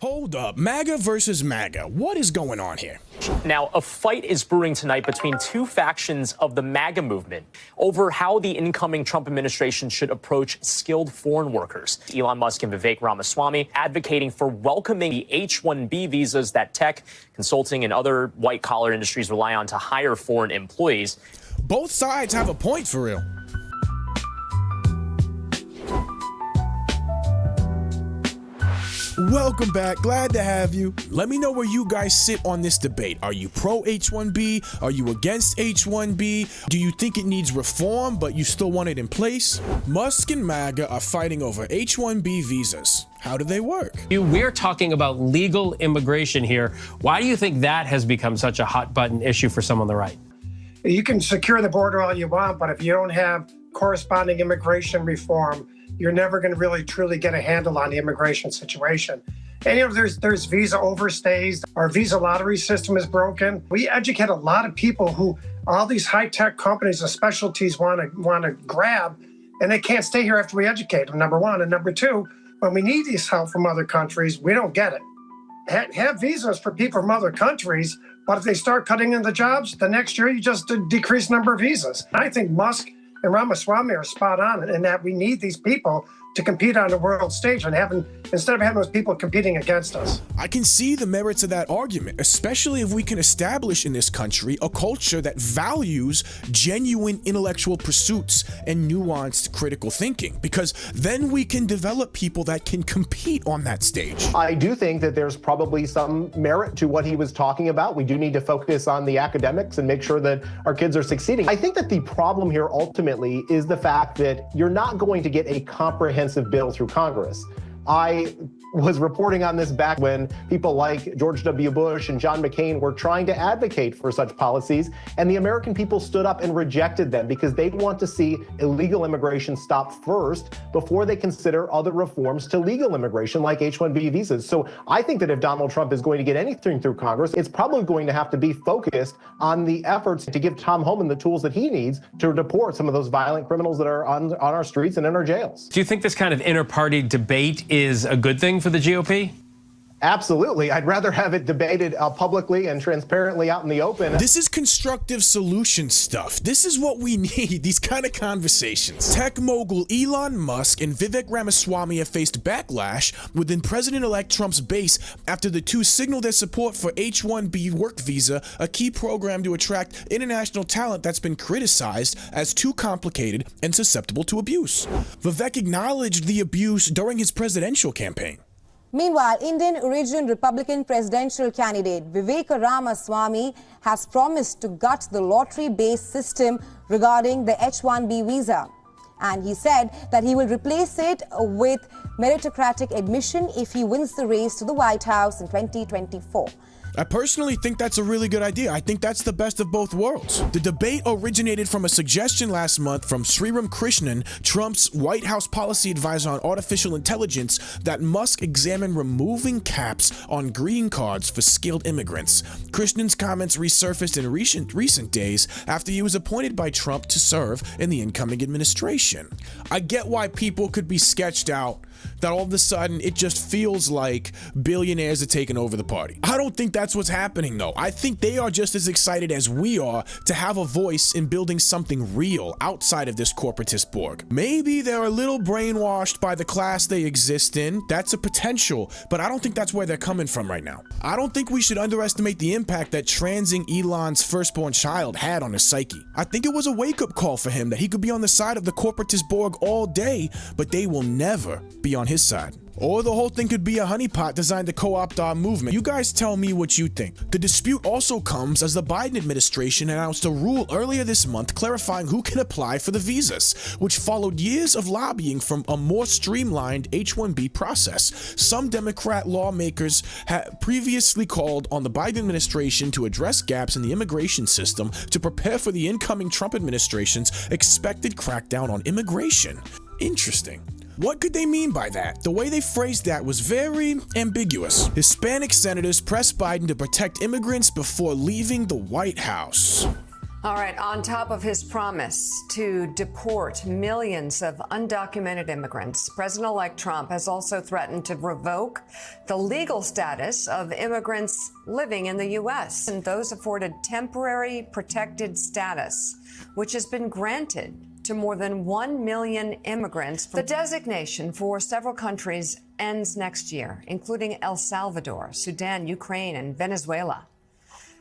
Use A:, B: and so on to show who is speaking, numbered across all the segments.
A: Hold up, MAGA versus MAGA. What is going on here?
B: Now, a fight is brewing tonight between two factions of the MAGA movement over how the incoming Trump administration should approach skilled foreign workers. Elon Musk and Vivek Ramaswamy advocating for welcoming the H-1B visas that tech, consulting, and other white-collar industries rely on to hire foreign employees.
A: Both sides have a point, for real. Welcome back. Glad to have you. Let me know where you guys sit on this debate. Are you pro H-1B? Are you against H-1B? Do you think it needs reform, but you still want it in place? Musk and MAGA are fighting over H-1B visas. How do they work?
C: We're talking about legal immigration here. Why do you think that has become such a hot button issue for some on the right?
D: You can secure the border all you want, but if you don't have corresponding immigration reform, you're never going to really truly get a handle on the immigration situation. And there's visa overstays. Our visa lottery system is broken. We educate a lot of people who all these high-tech companies and specialties want to grab, and they can't stay here after we educate them, number one. And number two, when we need this help from other countries, we don't get it. Have visas for people from other countries, but if they start cutting in the jobs, the next year you just decrease the number of visas. I think Musk and Ramaswamy are spot on in that we need these people to compete on the world stage and instead of having those people competing against us.
A: I can see the merits of that argument, especially if we can establish in this country a culture that values genuine intellectual pursuits and nuanced critical thinking, because then we can develop people that can compete on that stage.
E: I do think that there's probably some merit to what he was talking about. We do need to focus on the academics and make sure that our kids are succeeding. I think that the problem here ultimately is the fact that you're not going to get a comprehensive bill through Congress. I was reporting on this back when people like George W. Bush and John McCain were trying to advocate for such policies, and the American people stood up and rejected them because they want to see illegal immigration stop first before they consider other reforms to legal immigration like H-1B visas. So I think that if Donald Trump is going to get anything through Congress, it's probably going to have to be focused on the efforts to give Tom Homan the tools that he needs to deport some of those violent criminals that are on our streets and in our jails.
C: Do you think this kind of inter-party debate is a good thing for the GOP?
E: Absolutely. I'd rather have it debated publicly and transparently out in the open.
A: This is constructive solution stuff. This is what we need, these kind of conversations. Tech mogul Elon Musk and Vivek Ramaswamy have faced backlash within President-elect Trump's base after the two signaled their support for H-1B work visa, a key program to attract international talent that's been criticized as too complicated and susceptible to abuse. Vivek acknowledged the abuse during his presidential campaign.
F: Meanwhile, Indian origin Republican presidential candidate Vivek Ramaswamy has promised to gut the lottery-based system regarding the H-1B visa. And he said that he will replace it with meritocratic admission if he wins the race to the White House in 2024.
A: I personally think that's a really good idea. I think that's the best of both worlds. The debate originated from a suggestion last month from Sriram Krishnan, Trump's White House policy advisor on artificial intelligence, that Musk examine removing caps on green cards for skilled immigrants. Krishnan's comments resurfaced in recent days after he was appointed by Trump to serve in the incoming administration. I get why people could be sketched out that all of a sudden it just feels like billionaires are taking over the party. I don't think that's what's happening, though. I think they are just as excited as we are to have a voice in building something real outside of this corporatist Borg. Maybe they're a little brainwashed by the class they exist in. That's a potential, but I don't think that's where they're coming from right now. I don't think we should underestimate the impact that transing Elon's firstborn child had on his psyche. I think it was a wake-up call for him that he could be on the side of the corporatist Borg all day, but they will never be on his side. Or the whole thing could be a honeypot designed to co-opt our movement. You guys tell me what you think. The dispute also comes as the Biden administration announced a rule earlier this month clarifying who can apply for the visas, which followed years of lobbying from a more streamlined H-1B process. Some Democrat lawmakers had previously called on the Biden administration to address gaps in the immigration system to prepare for the incoming Trump administration's expected crackdown on immigration. Interesting. What could they mean by that? The way they phrased that was very ambiguous. Hispanic senators pressed Biden to protect immigrants before leaving the White House.
G: All right, on top of his promise to deport millions of undocumented immigrants, President-elect Trump has also threatened to revoke the legal status of immigrants living in the U.S. and those afforded temporary protected status, which has been granted to more than 1 million immigrants. The designation for several countries ends next year, including El Salvador, Sudan, Ukraine, and Venezuela.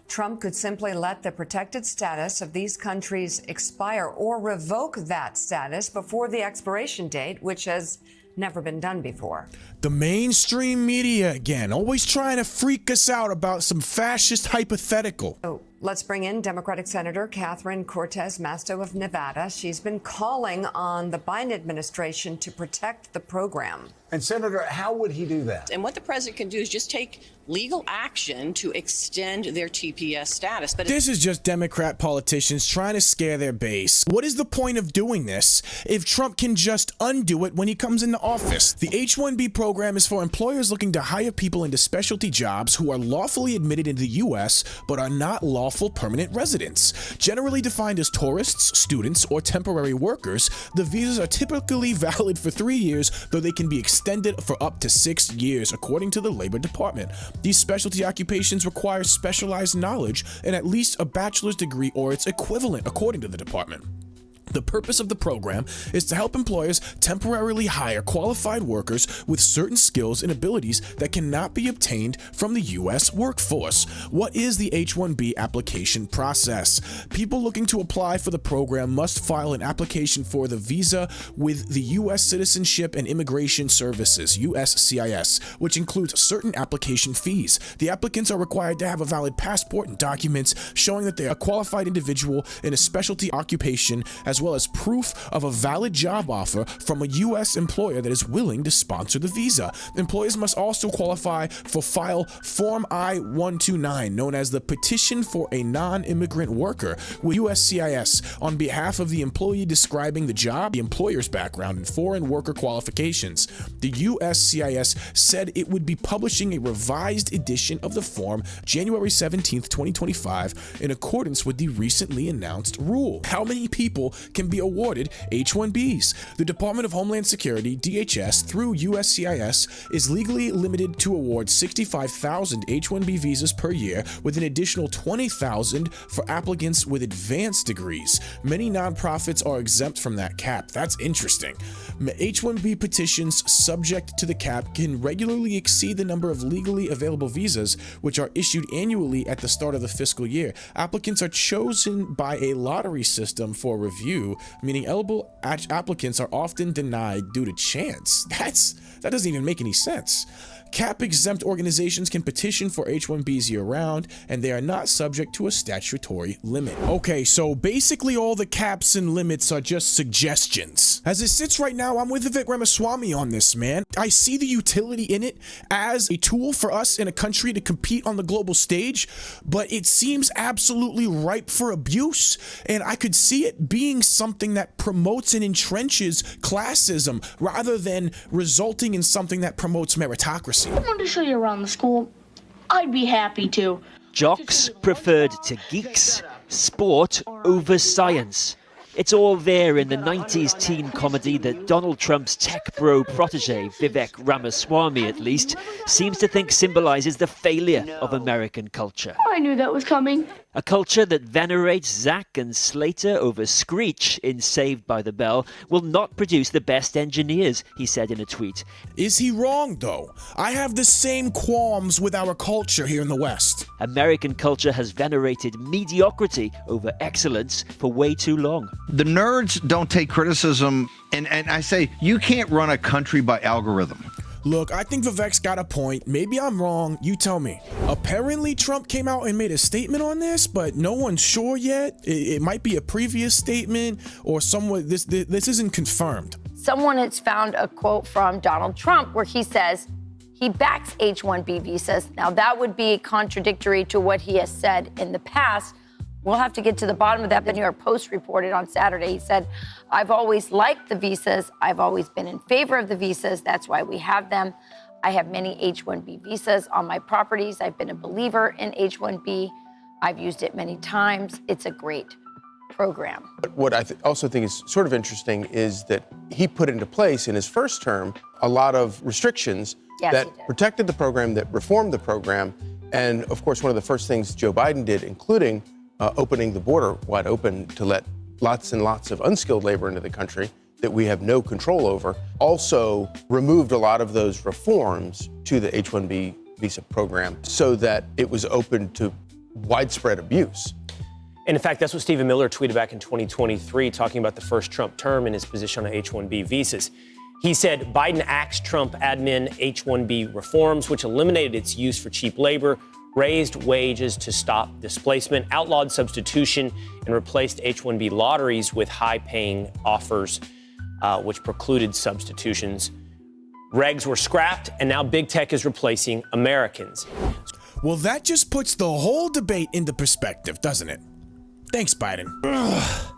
G: Trump could simply let the protected status of these countries expire or revoke that status before the expiration date, which has never been done before.
A: The mainstream media again, always trying to freak us out about some fascist hypothetical.
G: So let's bring in Democratic Senator Catherine Cortez Masto of Nevada. She's been calling on the Biden administration to protect the program.
H: And Senator, how would he do that?
I: And what the president can do is just take legal action to extend their TPS status. But
A: this is just Democrat politicians trying to scare their base. What is the point of doing this if Trump can just undo it when he comes into office? The H-1B program is for employers looking to hire people into specialty jobs who are lawfully admitted into the U.S. but are not lawful permanent residents. Generally defined as tourists, students, or temporary workers, the visas are typically valid for 3 years, though they can be extended for up to 6 years, according to the Labor Department. These specialty occupations require specialized knowledge and at least a bachelor's degree or its equivalent, according to the department. The purpose of the program is to help employers temporarily hire qualified workers with certain skills and abilities that cannot be obtained from the U.S. workforce. What is the H-1B application process? People looking to apply for the program must file an application for the visa with the U.S. Citizenship and Immigration Services, USCIS, which includes certain application fees. The applicants are required to have a valid passport and documents showing that they are a qualified individual in a specialty occupation, as well as proof of a valid job offer from a U.S. employer that is willing to sponsor the visa. Employers must also qualify for file Form I-129, known as the Petition for a Non-Immigrant Worker, with USCIS on behalf of the employee describing the job, the employer's background, and foreign worker qualifications. The USCIS said it would be publishing a revised edition of the form January 17, 2025, in accordance with the recently announced rule. How many people can be awarded H-1Bs? The Department of Homeland Security, DHS, through USCIS, is legally limited to award 65,000 H-1B visas per year, with an additional 20,000 for applicants with advanced degrees. Many nonprofits are exempt from that cap. That's interesting. H-1B petitions subject to the cap can regularly exceed the number of legally available visas, which are issued annually at the start of the fiscal year. Applicants are chosen by a lottery system for review, meaning eligible applicants are often denied due to chance. That doesn't even make any sense. Cap-exempt organizations can petition for H-1Bs year-round, and they are not subject to a statutory limit. Okay, so basically all the caps and limits are just suggestions. As it sits right now, I'm with Vivek Ramaswamy on this, man. I see the utility in it as a tool for us in a country to compete on the global stage, but it seems absolutely ripe for abuse, and I could see it being something that promotes and entrenches classism rather than resulting in something that promotes meritocracy.
J: I wanted to show you around the school. I'd be happy to.
K: Jocks preferred to geeks, sport over science. It's all there in the 90s teen comedy that Donald Trump's tech bro protege, Vivek Ramaswamy at least, seems to think symbolizes the failure of American culture.
J: I knew that was coming.
K: A culture that venerates Zack and Slater over Screech in Saved by the Bell will not produce the best engineers, he said in a tweet.
A: Is he wrong, though? I have the same qualms with our culture here in the West.
K: American culture has venerated mediocrity over excellence for way too long.
L: The nerds don't take criticism, and I say, you can't run a country by algorithm.
A: Look, I think Vivek's got a point. Maybe I'm wrong. You tell me. Apparently, Trump came out and made a statement on this, but no one's sure yet. It might be a previous statement or someone. This isn't confirmed.
M: Someone has found a quote from Donald Trump where he says he backs H-1B visas. Now, that would be contradictory to what he has said in the past. We'll have to get to the bottom of that. The New York Post reported on Saturday. He said, I've always liked the visas. I've always been in favor of the visas. That's why we have them. I have many H-1B visas on my properties. I've been a believer in H-1B. I've used it many times. It's a great program.
N: But what I also think is sort of interesting is that he put into place in his first term a lot of restrictions that protected the program, that reformed the program. And of course, one of the first things Joe Biden did, including opening the border wide open to let lots and lots of unskilled labor into the country that we have no control over, also removed a lot of those reforms to the H-1B visa program so that it was open to widespread abuse.
O: And in fact, that's what Stephen Miller tweeted back in 2023, talking about the first Trump term and his position on H-1B visas. He said Biden axed Trump admin H-1B reforms, which eliminated its use for cheap labor, raised wages to stop displacement, outlawed substitution, and replaced H-1B lotteries with high-paying offers, which precluded substitutions. Regs were scrapped, and now big tech is replacing Americans.
A: Well, that just puts the whole debate into perspective, doesn't it? Thanks, Biden. Ugh.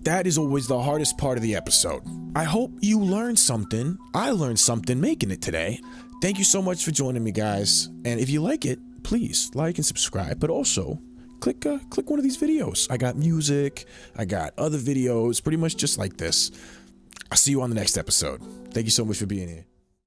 A: That is always the hardest part of the episode. I hope you learned something. I learned something making it today. Thank you so much for joining me, guys. And if you like it, please like and subscribe, but also click one of these videos. I got music, I got other videos, pretty much just like this. I'll see you on the next episode. Thank you so much for being here.